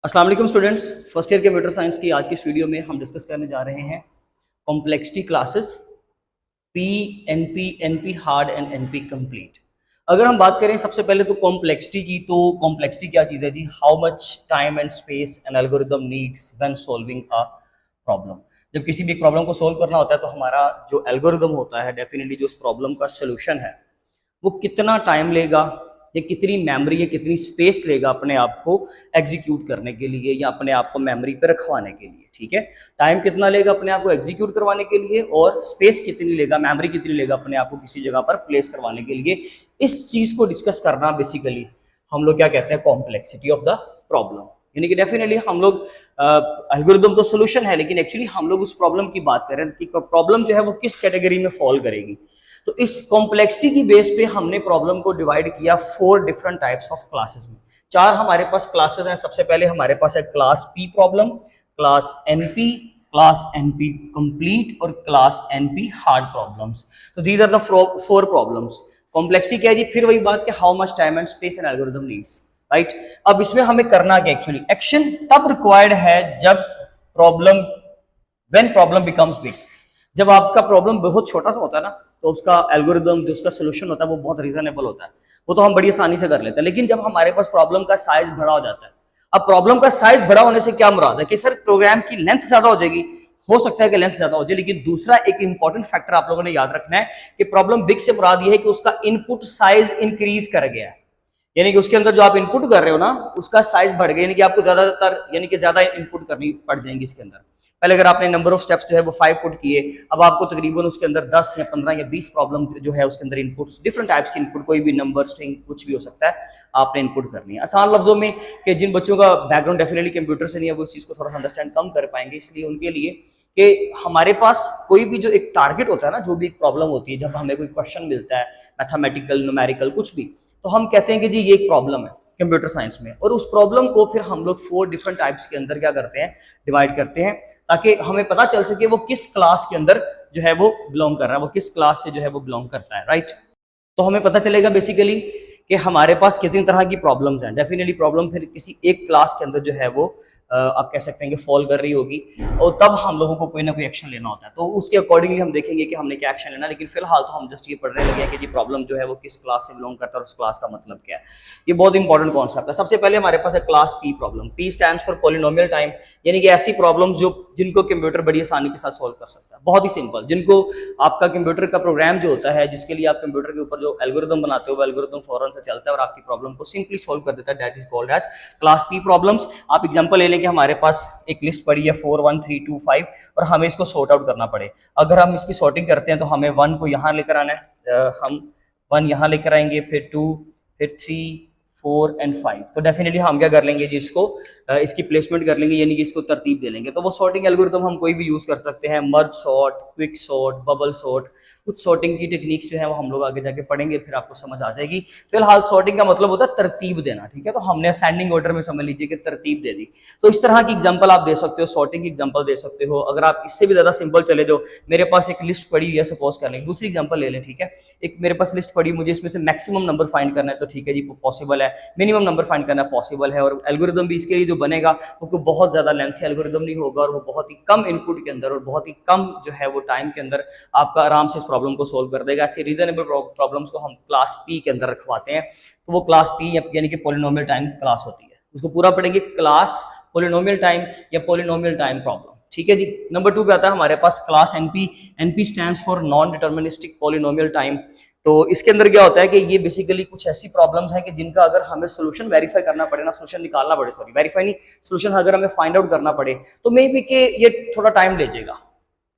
अस्सलाम वालेकुम students, first year computer science की आज की इस वीडियो में हम डिस्कस करने जा रहे हैं complexity classes P, NP, NP hard and NP complete. अगर हम बात करें सबसे पहले तो कॉम्प्लेक्सिटी की, तो कॉम्प्लेक्सिटी क्या चीज़ है जी? How much time and space an algorithm needs when solving a problem. जब किसी भी प्रॉब्लम को सॉल्व करना होता है तो हमारा जो एल्गोरिदम होता है, डेफिनेटली जो उस प्रॉब्लम का सोल्यूशन है वो कितना टाइम लेगा, या कितनी मेमोरी या कितनी स्पेस लेगा अपने आप को एग्जीक्यूट करने के लिए या अपने आप को मेमोरी पे रखवाने के लिए। ठीक है, टाइम कितना लेगा अपने आप को एग्जीक्यूट करवाने के लिए, और स्पेस कितनी लेगा, मेमोरी कितनी लेगा अपने आप को किसी जगह पर प्लेस करवाने के लिए। इस चीज को डिस्कस करना बेसिकली हम लोग क्या कहते हैं, कॉम्प्लेक्सिटी ऑफ द प्रॉब्लम। यानी कि डेफिनेटली हम लोग एल्गोरिदम तो सोल्यूशन है, लेकिन एक्चुअली हम लोग उस प्रॉब्लम की बात करें कि प्रॉब्लम जो है वो किस कैटेगरी में फॉल करेगी। तो इस कॉम्प्लेक्सिटी की बेस पे हमने प्रॉब्लम को डिवाइड किया 4 डिफरेंट टाइप्स ऑफ क्लासेस में। 4 हमारे पास क्लासेस हैं। सबसे पहले हमारे पास है class P problem, class NP, class NP complete और क्लास एनपी हार्ड प्रॉब्लम्स। तो these are the 4 problems. Complexity क्या है जी? फिर वही बात कि how much time and space an algorithm needs, right. अब इसमें हमें करना क्या, एक्चुअली एक्शन तब रिक्वायर्ड है जब problem when problem becomes big. जब आपका प्रॉब्लम बहुत छोटा सा होता है ना, तो उसका एल्गोरिदम जो उसका सोल्यूशन होता है वो बहुत रीजनेबल होता है, वो तो हम बड़ी आसानी से कर लेते हैं। लेकिन जब हमारे पास प्रॉब्लम का साइज बड़ा हो जाता है, अब प्रॉब्लम का साइज बड़ा होने से क्या मुराद है कि सर प्रोग्राम की लेंथ ज्यादा हो जाएगी। हो सकता है कि लेंथ ज्यादा हो जाए, लेकिन दूसरा एक इंपॉर्टेंट फैक्टर आप लोगों ने याद रखना है कि प्रॉब्लम बिग से मुराद ये है कि उसका इनपुट साइज इंक्रीज कर गया है। यानी कि उसके अंदर जो आप इनपुट कर रहे हो ना, उसका साइज बढ़ गया, यानी कि आपको ज्यादातर यानी कि ज्यादा इनपुट करनी पड़ जाएंगी इसके अंदर। पहले अगर आपने नंबर ऑफ स्टेप्स जो है वो 5 पुट किए, अब आपको तकरीबन उसके अंदर 10 या 15 या 20 प्रॉब्लम जो है उसके अंदर इनपुट्स, डिफरेंट टाइप्स के इनपुट, कोई भी नंबर स्ट्रिंग कुछ भी हो सकता है, आपने इनपुट करनी है। आसान लफ्जों में कि जिन बच्चों का बैकग्राउंड डेफिनेटली कंप्यूटर से नहीं है वो इस चीज को थोड़ा सा अंडरस्टैंड कम कर पाएंगे, इसलिए उनके लिए कि हमारे पास कोई भी जो एक टारगेट होता है ना, जो भी एक प्रॉब्लम होती है, जब हमें कोई क्वेश्चन मिलता है मैथमेटिकल, न्यूमेरिकल, कुछ भी, तो हम कहते हैं कि जी ये एक प्रॉब्लम है कंप्यूटर साइंस में, और उस प्रॉब्लम को फिर हम लोग 4 डिफरेंट टाइप्स के अंदर क्या करते हैं, डिवाइड करते हैं, ताकि हमें पता चल सके वो किस क्लास के अंदर जो है वो बिलोंग कर रहा है, वो किस क्लास से जो है वो बिलोंग करता है, राइट। तो हमें पता चलेगा बेसिकली कि हमारे पास कितनी तरह की प्रॉब्लम्स हैं। डेफिनेटली प्रॉब्लम फिर किसी एक क्लास के अंदर जो है वो आप कह सकते हैं कि फॉल कर रही होगी, और तब हम लोगों को कोई ना कोई एक्शन लेना होता है। तो उसके अकॉर्डिंगली हम देखेंगे कि हमने क्या एक्शन लेना, लेकिन फिलहाल तो हम जस्ट ये पढ़ने लगे हैं कि जी प्रॉब्लम जो है वो किस क्लास से बिलोंग करता है और उस क्लास का मतलब क्या है। ये बहुत इंपॉर्टेंट कॉन्सेप्ट है। सबसे पहले हमारे पास है class P problem. P stands for polynomial time, यानी कि ऐसी प्रॉब्लम्स जो जिनको कंप्यूटर बड़ी आसानी के साथ सॉल्व कर सकता है, बहुत ही सिंपल, जिनको आपका कंप्यूटर का प्रोग्राम जो होता है, जिसके लिए आप कंप्यूटर के ऊपर जो एल्गोरिदम बनाते हो, वो एल्गोरिदम फौरन से चलता है और आपकी प्रॉब्लम को सिंपली सॉल्व कर देता है। That is called as class P problems. आप एग्जांपल ले लें कि हमारे पास एक लिस्ट पड़ी है 4 1 3 2 5, और हमें इसको सॉर्ट आउट करना पड़े। अगर हम इसकी सॉर्टिंग करते हैं तो हमें 1 को यहाँ लेकर आना है, हम 1 यहाँ लेकर आएंगे, फिर 2, फिर 3, 4 एंड 5। तो डेफिनेटली हम क्या कर लेंगे जी, इसको इसकी प्लेसमेंट कर लेंगे, यानी कि इसको तरतीब दे लेंगे। तो वो सॉर्टिंग एल्गोरिथम हम कोई भी यूज कर सकते हैं, merge sort, quick sort, bubble sort, कुछ सॉर्टिंग की टेक्निक्स जो है वो हम लोग आगे जाके पढ़ेंगे, फिर आपको समझ आ जाएगी। फिलहाल सॉर्टिंग का मतलब होता है तरतीब देना, ठीक है। तो हमने असेंडिंग ऑर्डर में समझ लीजिए कि तरतीब दे दी। तो इस तरह की एग्जांपल आप दे सकते हो, सॉर्टिंग की एग्जांपल दे सकते हो। अगर आप इससे भी ज्यादा सिंपल चले जाओ, मेरे पास एक लिस्ट पड़ी हुई है, सपोज कर लें, दूसरी एग्जांपल ले लें, ठीक है। एक मेरे पास लिस्ट पड़ी, मुझे इसमें से मैक्सिमम नंबर फाइंड करना है, तो ठीक है जी पॉसिबल है। मिनिमम नंबर फाइंड करना पॉसिबल है, और एल्गोरिदम भी इसके लिए जो बनेगा वो बहुत ज्यादा लेंथी एल्गोरिदम नहीं होगा, और वो बहुत ही कम इनपुट के अंदर और बहुत ही कम जो है वो टाइम के अंदर आपका आराम से इस प्रॉब्लम को सोल्व कर देगा। ऐसे रीजनेबल प्रॉब्लम्स को हम क्लास पी के अंदर रखवाते हैं। तो वो क्लास पी यानी कि पॉलिनोमियल टाइम क्लास होती है, उसको पूरा पढ़ेंगे, क्लास पॉलिनोमियल टाइम या पॉलिनोमियल टाइम प्रॉब्लम, ठीक है जी। नंबर 2 पे आता है हमारे पास class NP. NP stands for non deterministic polynomial time. तो इसके अंदर क्या होता है कि ये बेसिकली कुछ ऐसी प्रॉब्लम्स हैं कि जिनका अगर हमें सोल्यूशन वेरीफाई करना पड़े ना, सोल्यूशन निकालना पड़े, सॉरी वेरीफाई नहीं, सोल्यूशन अगर हमें फाइंड आउट करना पड़े, तो मे बी कि ये थोड़ा टाइम ले जाएगा,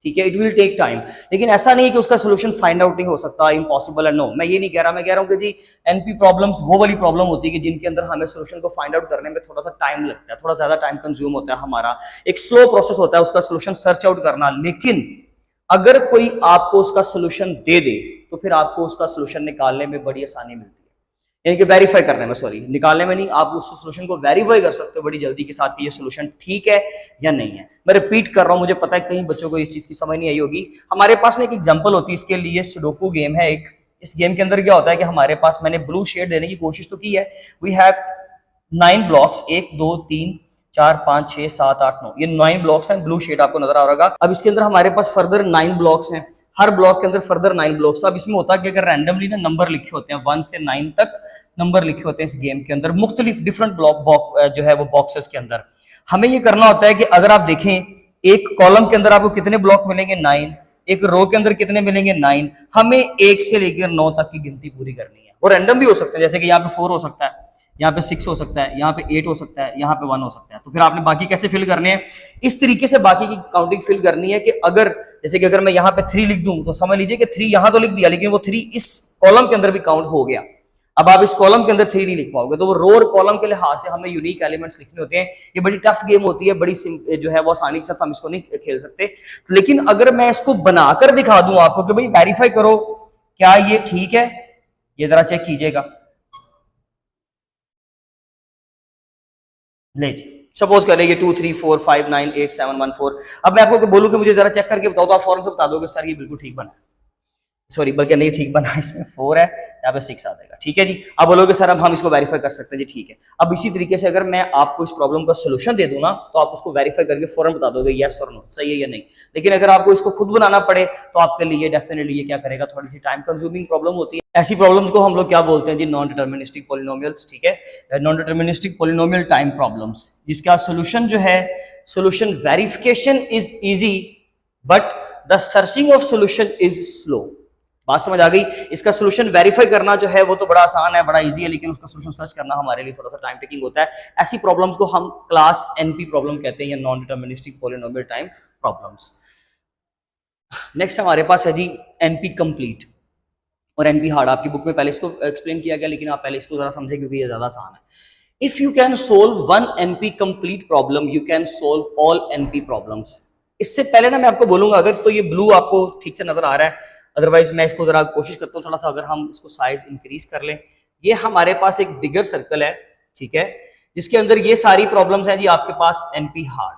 ठीक है, इट विल टेक टाइम। लेकिन ऐसा नहीं कि उसका सोल्यूशन फाइंड आउट नहीं हो सकता, इम्पॉसिबल है, नो, मैं ये नहीं कह रहा। मैं कह रहा हूँ कि जी एनपी प्रॉब्लम्स वो वाली प्रॉब्लम होती है कि जिनके अंदर हमें सोल्यूशन को फाइंड आउट करने में थोड़ा सा टाइम लगता है, थोड़ा ज्यादा टाइम कंज्यूम होता है हमारा, एक स्लो प्रोसेस होता है उसका सोल्यूशन सर्च आउट करना। लेकिन अगर कोई आपको उसका सोल्यूशन दे दे, तो फिर आपको उसका सोल्यूशन निकालने में बड़ी आसानी मिलती है, यानी कि वेरीफाई करने में, सॉरी निकालने में नहीं, आप उस सोल्यूशन को वेरीफाई कर सकते हो बड़ी जल्दी के साथ कि ये सोल्यूशन ठीक है या नहीं है। मैं रिपीट कर रहा हूं, मुझे पता है कई बच्चों को इस चीज की समझ नहीं आई होगी। हमारे पास ना एक एग्जांपल होती है इसके लिए, सुडोकू गेम है एक। इस गेम के अंदर क्या होता है कि हमारे पास, मैंने ब्लू शेड देने की कोशिश तो की है, वी हैव 9 ब्लॉक्स, 1 2 3 4 5 6 7 8 9, ये 9 ब्लॉक्स हैं, ब्लू शेड आपको नजर आ रहा होगा। अब इसके अंदर हमारे पास फर्दर 9 ब्लॉक्स हैं, हर ब्लॉक के अंदर फर्दर 9 ब्लॉक्स। अब इसमें होता है कि अगर रैंडमली ना नंबर लिखे होते हैं 1 से 9 तक नंबर लिखे होते हैं इस गेम के अंदर मुख्तलिफ डिफरेंट ब्लॉक जो है वो बॉक्सेस के अंदर। हमें ये करना होता है कि अगर आप देखें एक कॉलम के अंदर आपको कितने ब्लॉक मिलेंगे 9, एक रो के अंदर कितने मिलेंगे 9, हमें 1 से लेकर 9 तक की गिनती पूरी करनी है। और रैंडम भी हो सकते हैं, जैसे कि यहाँ पे 4 हो सकता है, यहाँ पे 6 हो सकता है, यहाँ पे 8 हो सकता है, यहाँ पे 1 हो सकता है। तो फिर आपने बाकी कैसे फिल करने हैं, इस तरीके से बाकी की काउंटिंग फिल करनी है कि अगर जैसे कि अगर मैं यहाँ पे 3 लिख दूं तो समझ लीजिए कि 3 यहाँ तो लिख दिया लेकिन वो 3 इस कॉलम के अंदर भी काउंट हो गया। अब आप इस कॉलम के अंदर 3 नहीं लिख पाओगे, तो वो रो और कॉलम के लिहाज से हमें यूनिक एलिमेंट्स लिखने होते हैं। ये बड़ी टफ गेम होती है, बड़ी जो है वो आसानी के साथ हम इसको नहीं खेल सकते। लेकिन अगर मैं इसको बनाकर दिखा दूं आपको कि भाई वेरीफाई करो क्या ये ठीक है, ये जरा चेक कीजिएगा। ले जी, सपोज करें ये 2 3 4 5 9 8 7 1 4। अब मैं आपको बोलूं कि मुझे जरा चेक करके बताओ, तो आप फौरन से बता दोगे सर ये बिल्कुल ठीक बना, सॉरी बल्कि नहीं ठीक बना, इसमें 4 है, यहाँ पे 6 आ जाएगा। ठीक है जी, अब बोलोगे सर अब हम इसको वेरीफाई कर सकते हैं जी, ठीक है। अब इसी तरीके से अगर मैं आपको इस प्रॉब्लम का सोल्यूशन दे दूं ना, तो आप उसको वेरीफाई करके फौरन बता दोगे यस और नो, सही है या नहीं। लेकिन अगर आपको इसको खुद बनाना पड़े तो आपके लिए डेफिनेटली ये क्या करेगा, थोड़ी सी टाइम कंज्यूमिंग प्रॉब्लम होती है। ऐसी प्रॉब्लम्स को हम लोग क्या बोलते हैं जी, नॉन डिटर्मिनिस्टिक पॉलिनोमियल्स। ठीक है, non deterministic polynomial time problems, जिसका सोल्यूशन जो है, solution verification is easy but the searching of solution is slow. बात समझ आ गई। इसका सोल्यूशन वेरीफाई करना जो है वो तो बड़ा आसान है, बड़ा इजी है, लेकिन उसका सोल्यूशन सर्च करना हमारे लिए थोड़ा सा टाइम टेकिंग होता है। ऐसी प्रॉब्लम्स को हम क्लास एनपी प्रॉब्लम कहते हैं, या non deterministic polynomial time problems. Next हमारे पास है जी एनपी कंप्लीट और एनपी हार्ड। आपकी बुक में पहले इसको एक्सप्लेन किया गया, लेकिन आप पहले इसको जरा समझे क्योंकि ये ज्यादा आसान है। If you can solve one NP complete problem you can solve all NP problems. इससे पहले ना मैं आपको बोलूंगा, अगर तो ये ब्लू आपको ठीक से नजर आ रहा है, अदरवाइज मैं इसको जरा कोशिश करता हूँ थोड़ा सा, अगर हम इसको साइज इंक्रीज कर लें। ये हमारे पास एक बिगर सर्कल है, ठीक है, जिसके अंदर ये सारी प्रॉब्लम्स हैं जी आपके पास एनपी हार्ड।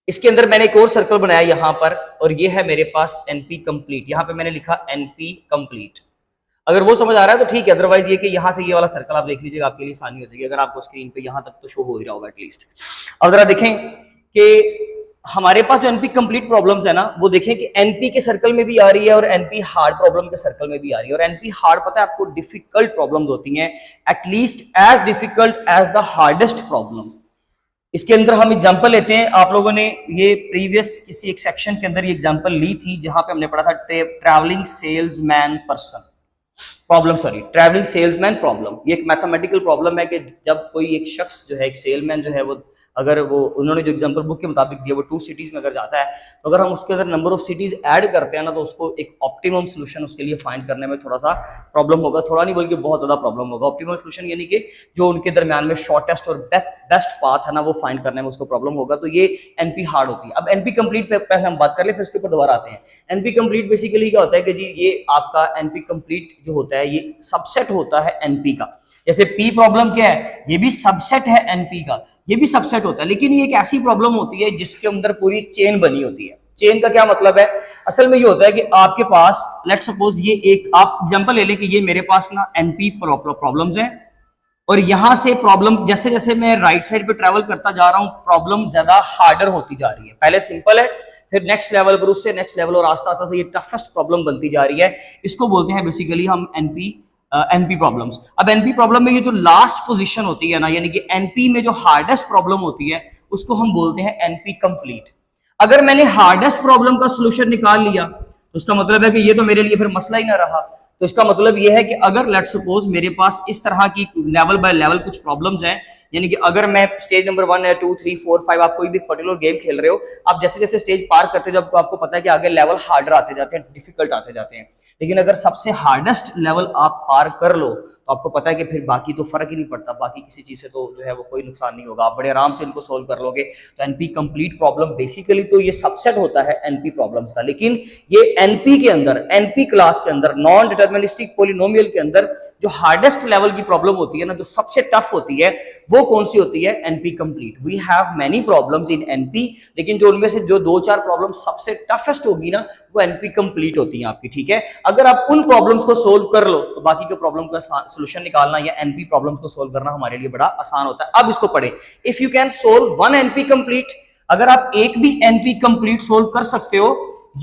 इसके अंदर मैंने एक और सर्कल बनाया यहां पर, और ये है मेरे पास एनपी कंप्लीट। यहां पे मैंने लिखा एनपी कंप्लीट। अगर वो समझ आ रहा है तो ठीक है, अदरवाइज ये कि यहां से ये वाला सर्कल आप देख लीजिएगा, आपके लिए आसानी हो जाएगी। अगर आपको स्क्रीन पे यहां तक तो शो हो ही रहा होगा एटलीस्ट। अब जरा देखें कि हमारे पास जो एनपी कंप्लीट प्रॉब्लम्स है ना, वो देखें कि एनपी के सर्कल में भी आ रही है और एनपी हार्ड प्रॉब्लम के सर्कल में भी आ रही है। और एनपी हार्ड पता है आपको डिफिकल्ट प्रॉब्लम्स होती हैं, at least as difficult as the hardest problem. इसके अंदर हम एग्जांपल लेते हैं, आप लोगों ने ये प्रीवियस किसी एक सेक्शन के अंदर ये एग्जांपल ली थी, जहां पे हमने पढ़ा था travelling salesman person problem, sorry travelling salesman problem. ये एक मैथमेटिकल प्रॉब्लम है कि जब कोई एक शख्स जो है, एक सेलमैन जो है, वो अगर वो उन्होंने जो एग्जांपल बुक के मुताबिक दिया वो 2 सिटीज में अगर जाता है, तो अगर हम उसके अंदर नंबर ऑफ सिटीज ऐड करते हैं ना, तो उसको एक ऑप्टिमम सोल्यूशन उसके लिए फाइंड करने में थोड़ा सा प्रॉब्लम होगा। थोड़ा नहीं बल्कि बहुत ज्यादा प्रॉब्लम होगा। ऑप्टिमम सोल्यूशन यानी कि जो उनके दरमियान में शॉर्टेस्ट और बेस्ट पाथ है ना, वो फाइंड करने में उसको प्रॉब्लम होगा। तो ये एनपी हार्ड होती है। अब एनपी कंप्लीट पे पहले हम बात कर ले, फिर उसके ऊपर दोबारा आते हैं। एनपी कंप्लीट बेसिकली क्या होता है कि जी ये आपका एनपी कंप्लीट जो होता है, ये सबसेट होता है एनपी का। जैसे पी प्रॉब्लम क्या है, ये भी सबसेट है एनपी का, ये भी सबसेट होता है। लेकिन ये एक ऐसी प्रॉब्लम होती है जिसके अंदर पूरी चेन बनी होती है। चेन का क्या मतलब है, असल में ये होता है कि आपके पास लेट सपोज ये एक आप एग्जांपल ले लें कि ये मेरे पास ना एनपी प्रॉब्लम्स हैं, और यहां से प्रॉब्लम जैसे जैसे मैं राइट साइड पे ट्रेवल करता जा रहा हूं, प्रॉब्लम ज्यादा हार्डर होती जा रही है। पहले सिंपल है, फिर नेक्स्ट लेवल पर, उससे नेक्स्ट लेवल, और आस्ता आस्ता से ये टफेस्ट प्रॉब्लम बनती जा रही है। इसको बोलते हैं बेसिकली हम एनपी प्रॉब्लम्स। अब एनपी प्रॉब्लम में ये जो लास्ट पोजीशन होती है ना, यानी कि एनपी में जो हार्डेस्ट प्रॉब्लम होती है, उसको हम बोलते हैं एनपी कंप्लीट। अगर मैंने हार्डेस्ट प्रॉब्लम का सोल्यूशन निकाल लिया तो उसका मतलब है कि ये तो मेरे लिए फिर मसला ही ना रहा। तो इसका मतलब ये है कि अगर लेट सपोज मेरे पास इस तरह की लेवल बाय लेवल कुछ प्रॉब्लम्स हैं, यानी कि अगर मैं स्टेज नंबर 1 है 2 3 4 5, आप कोई भी पर्टिकुलर गेम खेल रहे हो, आप जैसे जैसे स्टेज पार करते हो, जब आपको पता है कि आगे लेवल हार्डर आते जाते हैं, डिफिकल्ट आते जाते हैं। लेकिन अगर सबसे हार्डेस्ट लेवल आप पार कर लो तो आपको पता है कि फिर बाकी तो फर्क ही नहीं पड़ता, बाकी किसी चीज से तो जो है वो कोई नुकसान नहीं होगा, आप बड़े आराम से इनको सोल्व कर लोगे। तो एनपी कंप्लीट प्रॉब्लम बेसिकली तो ये सबसेट होता है एनपी प्रॉब्लम्स का। लेकिन ये एनपी के अंदर, एनपी क्लास के अंदर नॉन डिटर्मिनिस्टिक पॉलिनोमियल के अंदर जो हार्डेस्ट लेवल की प्रॉब्लम होती है ना, जो सबसे टफ होती है, वो कौन सी होती है? NP complete. We have many problems in NP, लेकिन जो उनमें से जो 2-4 प्रॉब्लम सबसे टफेस्ट होगी ना, वो एनपी कंप्लीट होती है आपकी, ठीक है। अगर आप उन प्रॉब्लम्स को सोल्व कर लो तो बाकी के प्रॉब्लम का सोल्यूशन निकालना या एनपी प्रॉब्लम्स को सोल्व करना हमारे लिए बड़ा आसान होता है। अब इसको पढ़े, if you can solve one NP complete, अगर आप एक भी एनपी कंप्लीट सोल्व कर सकते हो,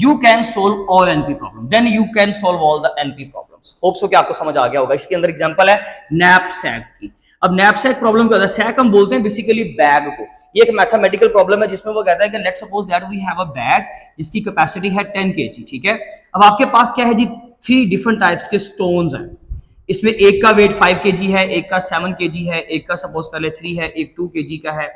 you can solve all NP problem, then you can solve all the NP problems। Hope so कि आपको समझ आ गया होगा। इसके अंदर एग्जांपल है नैपसैक की। अब नैपसैक प्रॉब्लम क्या होता है? सैक हम बोलते हैं बेसिकली बैग को। ये एक मैथमेटिकल प्रॉब्लम है जिसमें वो कहता है कि let's suppose that we have a bag जिसकी कैपेसिटी है 10 kg, ठीक है। अब आपके पास क्या है जी? 3 डिफरेंट टाइप्स के स्टोन्स हैं। इसमें एक का वेट 5 kg है, एक का 7 kg है, एक का सपोज कर ले 3 है, एक 2 kg का है।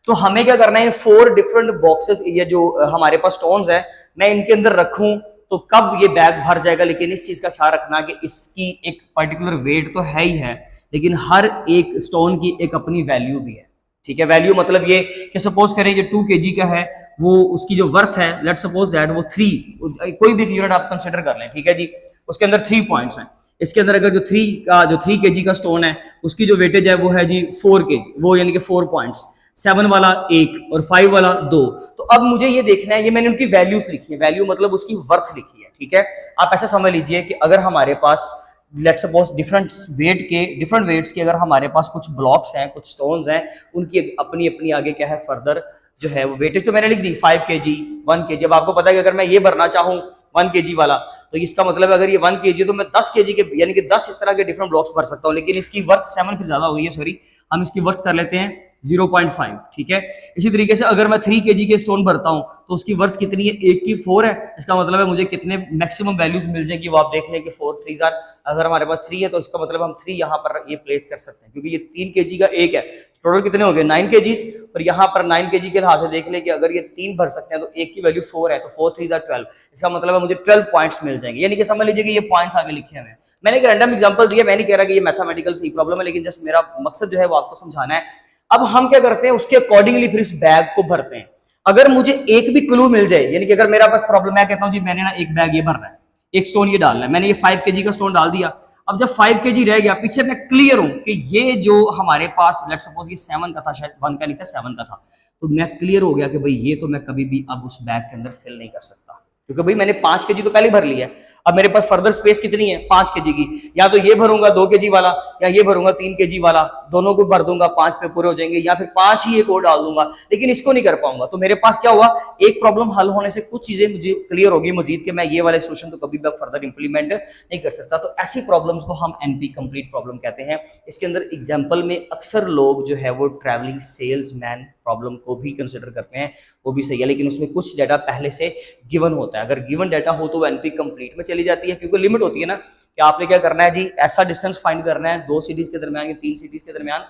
तो हमें क्या करना है? 4 डिफरेंट बॉक्सेस, ये जो हमारे पास स्टोन्स है, मैं इनके अंदर रखूं तो कब ये बैग भर जाएगा। लेकिन इस चीज का ख्याल रखना कि इसकी एक पर्टिकुलर वेट तो है ही है, लेकिन हर एक स्टोन की एक अपनी वैल्यू भी है, ठीक है। वैल्यू मतलब ये कि सपोज करें जो 2 kg का है, वो उसकी जो वर्थ है, लेट सपोज दैट वो 3, कोई भी यूनिट आप कंसिडर कर लें, ठीक है जी। उसके अंदर 3 पॉइंट्स हैं। इसके अंदर अगर जो 3 kg का स्टोन है, उसकी जो वेटेज है वो है जी 4 kg, वो यानी कि 4 पॉइंट्स, 7 वाला 1 और 5 वाला 2। तो अब मुझे ये देखना है, ये मैंने उनकी वैल्यूज लिखी है, वैल्यू मतलब उसकी वर्थ लिखी है, ठीक है। आप ऐसे समझ लीजिए कि अगर हमारे पास लेट्स सपोज डिफरेंट वेट्स के अगर हमारे पास कुछ ब्लॉक्स हैं, कुछ स्टोन्स हैं, उनकी अपनी अपनी आगे क्या है, फर्दर जो है वो वेटेज तो मैंने लिख दी 5 kg, 1 kg। अब आपको पता है कि अगर मैं ये भरना चाहूँ 1 kg वाला, तो इसका मतलब अगर ये 1 kg तो मैं 10 kg के यानी कि 10 इस तरह के डिफरेंट ब्लॉक्स भर सकता हूँ। लेकिन इसकी वर्थ 7 फिर ज्यादा हो गई है, सॉरी, हम इसकी वर्थ कर लेते हैं 0.5, ठीक है। इसी तरीके से अगर मैं 3 kg के स्टोन भरता हूं तो उसकी वर्थ कितनी है? 1 की 4 है। इसका मतलब है मुझे कितने मैक्सिमम वैल्यूज मिल जाएगी, वो आप देख लें कि 4 3 अगर हमारे पास 3 है तो इसका मतलब हम 3 यहाँ पर ये प्लेस कर सकते हैं, क्योंकि ये 3 kg का एक है। टोटल कितने हो गए? 9 kg। और यहाँ पर 9 kg के लिहाज से देख लें कि अगर ये 3 भर सकते हैं तो एक की वैल्यू 4 है, तो 4 3 12। इसका मतलब है मुझे 12 पॉइंट्स मिल जाएंगे, यानी कि समझ लीजिए कि ये पॉइंट्स आगे लिखे हुए हैं। मैंने एक रैंडम एग्जांपल दिया, मैं नहीं कह रहा कि ये मैथमेटिकल सही प्रॉब्लम है, लेकिन जस्ट मेरा मकसद जो है वो आपको समझाना है। अब हम क्या करते हैं? उसके अकॉर्डिंगली फिर इस बैग को भरते हैं। अगर मुझे एक भी क्लू मिल जाए, यानी कि अगर मेरा पास प्रॉब्लम, मैं कहता हूं जी मैंने ना एक बैग ये भरना है, एक स्टोन ये डालना है, मैंने ये 5 kg का स्टोन डाल दिया। अब जब 5 kg रह गया, पीछे मैं क्लियर हूं कि ये जो हमारे पास लेट्स सपोज ये 7 का था, शायद 1 का नहीं था, 7 का था, तो मैं क्लियर हो गया कि भाई ये तो मैं कभी भी अब उस बैग के अंदर फिल नहीं कर सकता, क्योंकि भाई मैंने 5 kg तो पहले भर लिया है। अब मेरे पास फर्दर स्पेस कितनी है? 5 kg की। या तो ये भरूंगा 2 kg वाला, या ये भरूंगा 3 kg वाला, दोनों को भर दूंगा, 5 पे पूरे हो जाएंगे, या फिर 5 ही एक और डाल दूंगा, लेकिन इसको नहीं कर पाऊंगा। तो मेरे पास क्या हुआ? एक प्रॉब्लम हल होने से कुछ चीजें मुझे क्लियर होगी मजीद कि मैं ये वाले सोल्यूशन तो कभी भी फर्दर इंप्लीमेंट नहीं कर सकता। तो ऐसी प्रॉब्लम्स को हम एनपी कंप्लीट प्रॉब्लम कहते हैं। इसके अंदर एग्जाम्पल में अक्सर लोग जो है वो ट्रैवलिंग सेल्समैन प्रॉब्लम को भी कंसिडर करते हैं, वो भी सही है, लेकिन उसमें कुछ डाटा पहले से गिवन होता है। अगर गिवन डाटा हो तो एनपी कंप्लीट में चली जाती है, क्योंकि लिमिट होती है ना कि आपने क्या करना है जी, ऐसा डिस्टेंस फाइंड करना है 2 सिटीज के दरमियान या 3 सिटीज के दरमियान,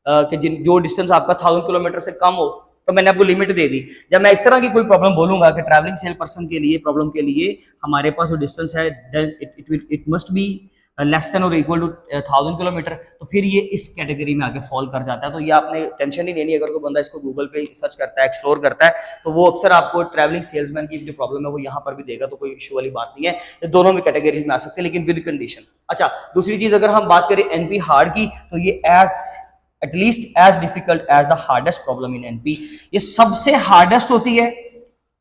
कि जो डिस्टेंस आपका 1000 किलोमीटर से कम हो, तो मैंने आपको लिमिट दे दी। जब मैं इस तरह की कोई प्रॉब्लम बोलूंगा कि ट्रैवलिंग सेल पर्सन के लिए प्रॉब्लम के लिए हमारे पास जो डिस्टेंस है it must be less than और इक्वल टू 1000 किलोमीटर, तो फिर ये इस कैटेगरी में आके फॉल कर जाता है। तो ये आपने टेंशन ही लेनी, अगर कोई बंदा इसको गूगल पे सर्च करता है, एक्सप्लोर करता है, तो वो अक्सर आपको ट्रैवलिंग सेल्समैन की जो प्रॉब्लम है वो यहाँ पर भी देगा, तो कोई इशू वाली बात नहीं है। ये दोनों में कैटेगरीज में आ सकते हैं, लेकिन विद कंडीशन। अच्छा, दूसरी चीज अगर हम बात करें एनपी हार्ड की, तो ये at least as difficult as the hardest problem in NP. ये सबसे हार्डेस्ट होती है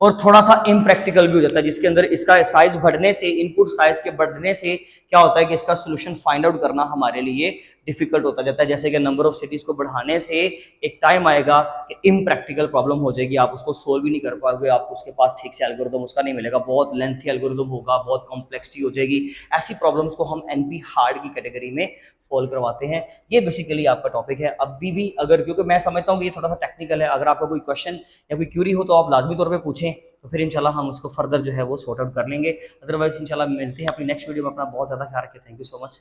और थोड़ा सा इम्प्रैक्टिकल भी हो जाता है, जिसके अंदर इसका साइज बढ़ने से, इनपुट साइज के बढ़ने से क्या होता है कि इसका सोल्यूशन फाइंड आउट करना हमारे लिए डिफिकल्ट होता जाता है। जैसे कि नंबर ऑफ सिटीज को बढ़ाने से एक टाइम आएगा कि इम्प्रैक्टिकल प्रॉब्लम हो जाएगी, आप उसको सोल्व ही नहीं कर पाओगे, आप उसके पास ठीक से एल्गोरिदम उसका नहीं मिलेगा, बहुत लेंथी एल्गोरिदम होगा, बहुत कॉम्प्लेक्सिटी हो जाएगी। ऐसी प्रॉब्लम्स को हम एनपी हार्ड की कैटेगरी में फॉल करवाते हैं। ये बेसिकली आपका टॉपिक है। अभी भी अगर, क्योंकि मैं समझता हूँ कि ये थोड़ा सा टेक्निकल है, अगर आपका कोई क्वेश्चन या कोई क्यूरी हो तो आप लाजमी तौर पे पूछें, तो फिर इंशाल्लाह हम उसको फर्दर जो है वो सॉर्ट आउट कर लेंगे। अदरवाइज इंशाल्लाह मिलते हैं अपनी नेक्स्ट वीडियो में। अपना बहुत ज़्यादा ख्याल रखें। Thank you so much.